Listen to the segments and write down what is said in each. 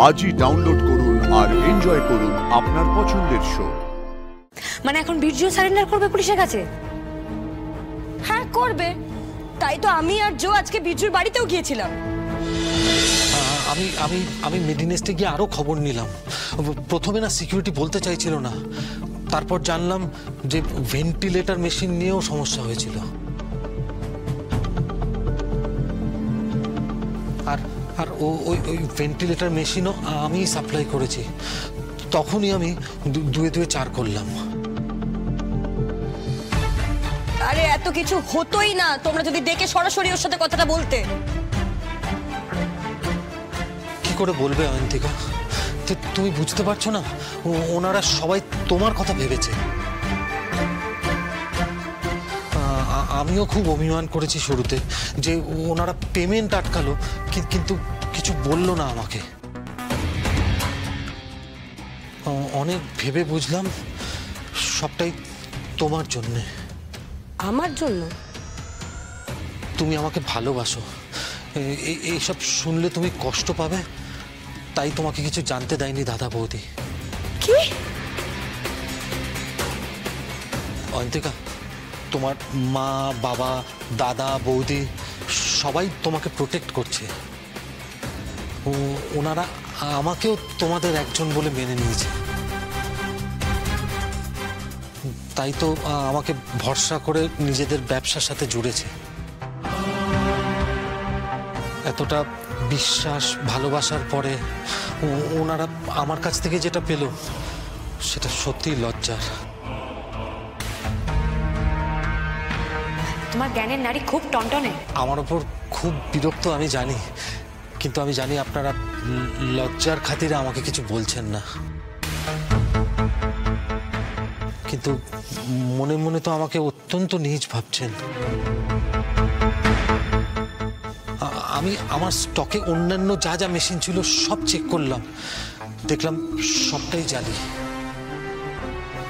আজই ডাউনলোড করুন আর এনজয় করুন আপনার পছন্দের শো। মানে এখন বীর্যু সারেন্ডার করবে পুলিশের কাছে? হ্যাঁ করবে, তাই তো আমি আর জো আজকে বীর্যুর বাড়িতেও গিয়েছিলাম। আমি আমি আমি মেডিনেস্টে গিয়ে আরো খবর নিলাম। প্রথমে না সিকিউরিটি বলতে চাইছিল না, তারপর জানলাম যে ভেন্টিলেটর মেশিন নিয়েও সমস্যা হয়েছিল। আর আর ওই ভেন্টিলেটর মেশিনও আমি সাপ্লাই করেছি। তখনই আমি দুয়ে দুয়ে 4 করলাম। আরে এত কিছু হতোই না তোমরা যদি ডেকে সরাসরি ওর সাথে কথাটা বলতে। কি করে বলবে অয়ন্তিকা? তুমি বুঝতে পারছো না, ওনারা সবাই তোমার কথা ভেবেছে। আমিও খুব অভিমান করেছি শুরুতে যে ওনারা পেমেন্ট আটকালো, কিন্তু কিছু বললো না আমাকে। অনেক ভেবে বুঝলাম সবটাই তোমার জন্যে। আমার জন্য? তুমি আমাকে ভালোবাসো, এইসব শুনলে তুমি কষ্ট পাবে, তাই তোমাকে কিছু জানতে দেয়নি দাদা বৌদি। কি? অয়ন্তিকা, তোমার মা বাবা দাদা বৌদি সবাই তোমাকে প্রোটেক্ট করছে। ওনারা আমাকেও তোমাদের একজন বলে মেনে নিয়েছে, তাই তো আমাকে ভরসা করে নিজেদের ব্যবসার সাথে জুড়েছে। এতটা বিশ্বাস ভালোবাসার পরে ওনারা আমার কাছ থেকে যেটা পেল সেটা সত্যিই লজ্জার। তোমার জ্ঞানের নারী খুব টনটনে। আমার ওপর খুব বিরক্ত আমি জানি, কিন্তু আমি জানি আপনারা লজ্জার খাতিরে আমাকে কিছু বলছেন না। কিন্তু মনে মনে তো আমাকে অত্যন্ত নীচ ভাবছেন। আমি আমার স্টকে অন্যান্য যা যা মেশিন ছিল সব চেক করলাম, দেখলাম সবটাই জালি।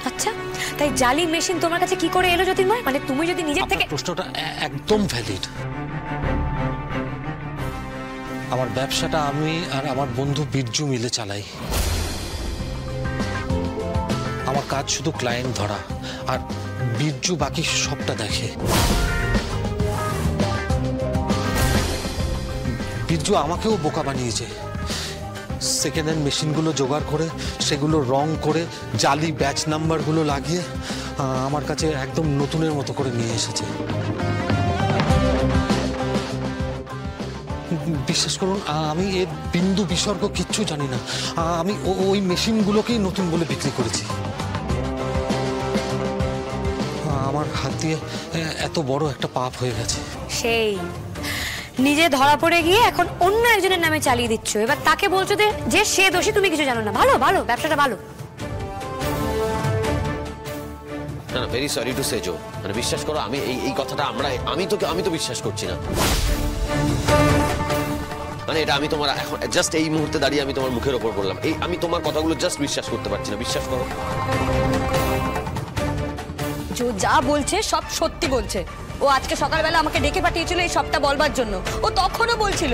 আচ্ছা, তাই জালি মেশিন তোমার কাছে কি করে এলো জ্যোতির্ময়? মানে তুমি যদি নিজের থেকে... প্রশ্নটা একদম ভ্যালিড। আমার ব্যবসাটা আমি আর আমার বন্ধু বীর্যু মিলে চালাই। আমার কাজ শুধু ক্লায়েন্ট ধরা, আর বীর্যু বাকি সবটা দেখে। বীর্যু আমাকেও বোকা বানিয়েছে। সেকেন্ড হ্যান্ড মেশিনগুলো জোগাড় করে সেগুলো রং করে জালি ব্যাচ নাম্বারগুলো লাগিয়ে আমার কাছে একদম নতুনের মতো করে নিয়ে এসেছে। বিশ্বাস করুন, আমি এর বিন্দু বিসর্গ কিচ্ছু জানি না। আমি ওই মেশিনগুলোকেই নতুন বলে বিক্রি করেছি। আমার হাত দিয়ে এত বড় একটা পাপ হয়ে গেছে। সেই নিজে ধরা পড়ে গিয়ে এখন অন্য একজনের নামে চালিয়ে দিচ্ছ, এবার তাকে বলছো যে সে দোষী, তুমি কিছু জানো না। ভালো ভালো, ব্যবসাটা ভালো। না না, ভেরি সরি টু সে জো, মানে বিশ্বাস করো আমি এই কথাটা আমি তো বিশ্বাস করছি না। মানে এটা আমি তোমার এখন জাস্ট এই মুহূর্তে দাঁড়িয়ে আমি তোমার মুখের ওপর বললাম, আমি তোমার কথাগুলো জাস্ট বিশ্বাস করতে পারছি না। বিশ্বাস করো, জো যা বলছে সব সত্যি বলছে। ও আজকে সকালবেলা আমাকে ডেকে পাঠিয়েছিল এই সবটা বলবার জন্য। ও তখনও বলছিল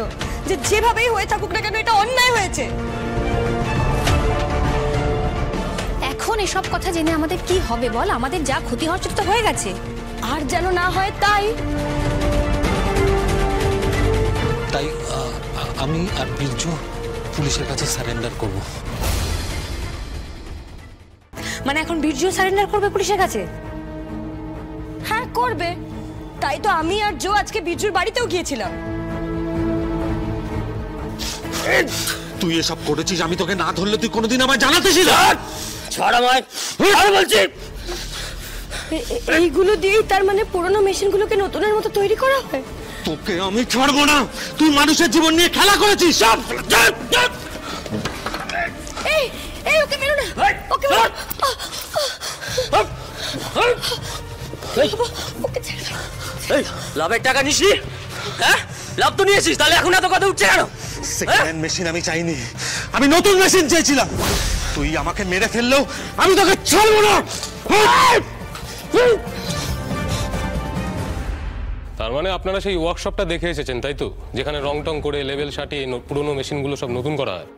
যে যেভাবেই হয়ে থাকুক না কেন এটা অন্যায় হয়েছে। এখন এসব কথা জেনে আমাদের কি হবে বল? আমাদের যা ক্ষতি হওয়ার সেটা তো হয়ে গেছে, আর যেন না হয় তাই। তাই আমি আর বীর্যু পুলিশের কাছে সারেন্ডার করব। মানে এখন বীর্যু সারেন্ডার করবে পুলিশের কাছে? হ্যাঁ করবে, তাই তো আমি আর জো আজকে বীর্যুর বাড়িতেও গিয়েছিলাম। তুই এসব করেছিস, আমি তোকে না ধরলে তুই কোনোদিন আমায় জানাতেছিস? ছাড় আমায়, আর বলছি। এইগুলো দিয়েই তার মানে পুরনো মেশিনগুলোকে নতুনের মতো তৈরি করা হয়? তোকে আমি ছাড়বো না। তুই মানুষের জীবন নিয়ে খেলা করেছিস। এই এই ওকে মেরো না, ওকে মেরো। এই লাভের টাকা নিসি? হ্যাঁ লাভ তো নিয়েছিস, তাহলে এখন এত কথা উঠছে কেন? সেকেন্ড হ্যান্ড মেশিন আমি চাইনি, আমি নতুন মেশিন চেয়েছিলাম। তুই আমাকে মেরে ফেললেও আমি তোকে ছাড়বো না। তার মানে আপনারা সেই ওয়ার্কশপটা দেখে এসেছেন, তাই তো? যেখানে রং টং করে লেভেল সাটিয়ে পুরোনো মেশিনগুলো সব নতুন করা হয়।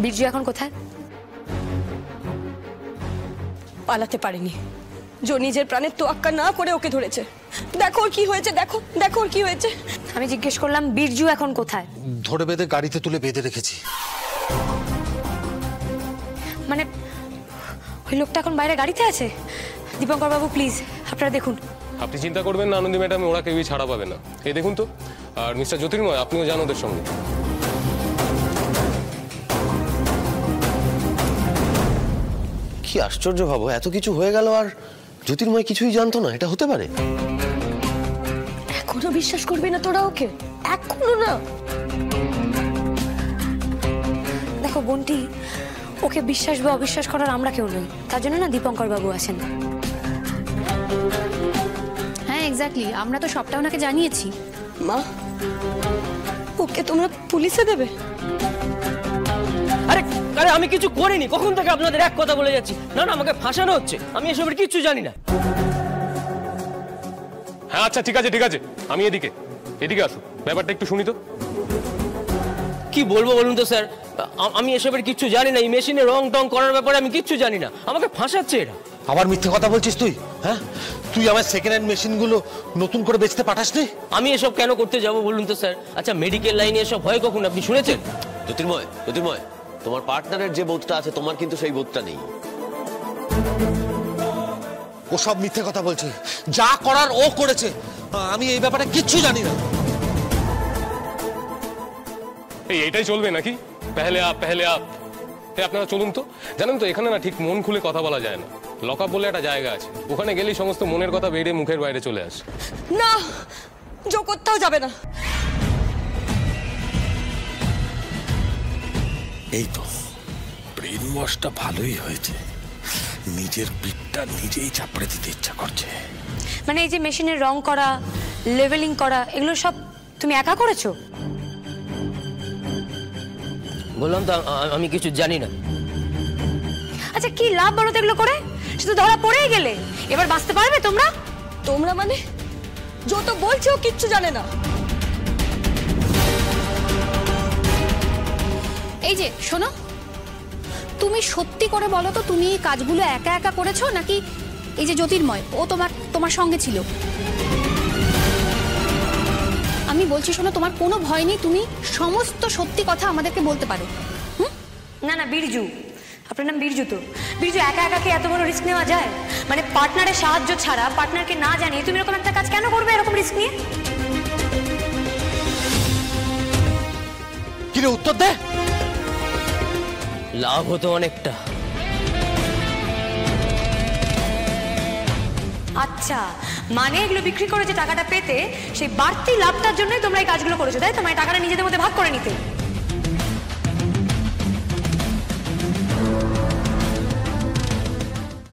বীর্যু এখন কোথায়? পালাতে পারেনি। জো নিজের প্রাণের তোয়াক্কা না করে ওকে ধরেছে। দেখো ওর কি হয়েছে, দেখো দেখো ওর কি হয়েছে। আমি জিজ্ঞেস করলাম বীর্যু এখন কোথায়? ধরে বেঁধে গাড়িতে তুলে বেঁধে রেখেছি। মানে ওই লোকটা এখন বাইরে গাড়িতে আছে? দীপঙ্কর বাবু প্লিজ আপনারা দেখুন। আপনি চিন্তা করবেন না আনন্দী ম্যাডাম, ওরা কেউই ছাড়া পাবে না। এই দেখুন তো, আর মিস্টার জ্যোতির্ময় আপনিও যান ওদের সঙ্গে। কি আশ্চর্য ভাবো, এত কিছু হয়ে গেল আর জ্যোতির্ময় কিছুই জানতো না, এটা হতে পারে? এখনো বিশ্বাস করবি না তোরা ওকে? এখনো না? দেখো বোনটি, ওকে বিশ্বাস বা অবিশ্বাস করার আমরা কেউ নই, তার জন্য না দীপঙ্কর বাবু আছেন। হ্যাঁ এক্স্যাক্টলি, আমরা তো সবটা ওনাকে জানিয়েছি। মা, ওকে তোমরা পুলিশে দেবে? আরে আরে আমি কিছু করিনি, কখন থেকে আপনাদের এক কথা বলে যাচ্ছি। না না, আমাকে ফাঁসানো হচ্ছে, আমি এসবের কিচ্ছু জানি না। হ্যাঁ আচ্ছা ঠিক আছে ঠিক আছে, আমি এদিকে এদিকে আসুন, ব্যাপারটা একটু শুনি তো। কি বলবো বলুন তো স্যার, আমি এসবের কিচ্ছু জানি না। এই মেশিনে রং টং করার ব্যাপারে আমি কিচ্ছু জানি না, আমাকে ফাঁসাচ্ছে এরা। আবার মিথ্যে কথা বলছিস তুই? হ্যাঁ, তুই আমার সেকেন্ড হ্যান্ড মেশিনগুলো নতুন করে বেচতে পাঠাসনি? আমি এসব কেন করতে যাব বলুন তো স্যার? আচ্ছা মেডিকেল লাইনে এসব হয় কখন, আপনি শুনেছেন? জ্যোতির্ময়, জ্যোতির্ময়, তোমার পার্টনারের যে বোধটা আছে তোমার কিন্তু সেই বোধটা নেই। ও সব মিথ্যে কথা বলছে, যা করার ও করেছে। আমি এই ব্যাপারে কিচ্ছু জানি না। এইটাই চলবে নাকি? পেহলে আপ পেহলে আপ। আপনারা চলুন তো। জানেন তো এখানে না ঠিক মন খুলে কথা বলা যায় না। লকআপ বলে একটা জায়গা আছে, ওখানে গেলেই সমস্ত মনের কথা বেরিয়ে মুখের বাইরে চলে আসে। না, জো কোথাও যাবে না। এই তো ব্রেন ওয়াশটা ভালোই হয়েছে, নিজের পিঠটা নিজেই চাপড়ে দিতে ইচ্ছা করছে। মানে এই যে মেশিনের রং করা, লেভেলিং করা, এগুলো সব তুমি একা করেছো? বললাম তো আমি কিছু জানি না। আচ্ছা কি লাভ বলো তো এগুলো করে? শুধু ধরা পড়েই গেলে, এবার বাঁচতে পারবে তোমরা? তোমরা মানে? জো তো বলছে ও কিচ্ছু জানে না। এই যে শোনো, তুমি সত্যি করে বলো তো, তুমি এই কাজগুলো একা একা করেছো নাকি এই যে জ্যোতির্ময় ও তোমার সঙ্গে ছিল? আমি বলছি শোনো, তোমার কোনো ভয় নেই, তুমি সমস্ত সত্যি কথা আমাদেরকে বলতে পারো। না না, বীরজু, আপনার নাম বীরজু তো? বীরজু, একা একা কি এত বড় রিস্ক নেওয়া যায়? মানে পার্টনারের সাহায্য ছাড়া, পার্টনারকে না জানিয়ে তুমি এরকম একটা কাজ কেন করবে, এরকম রিস্ক নিয়ে? কি রে, উত্তর দে। লাভ হতো অনেকটা। আচ্ছা, মানে এগুলো বিক্রি করে যে টাকাটা পেতে, সেই বাড়তি লাভটার জন্যই তোমরা এই কাজগুলো করেছো, তাই তো? মানে টাকাটা নিজেদের মধ্যে ভাগ করে নিতে।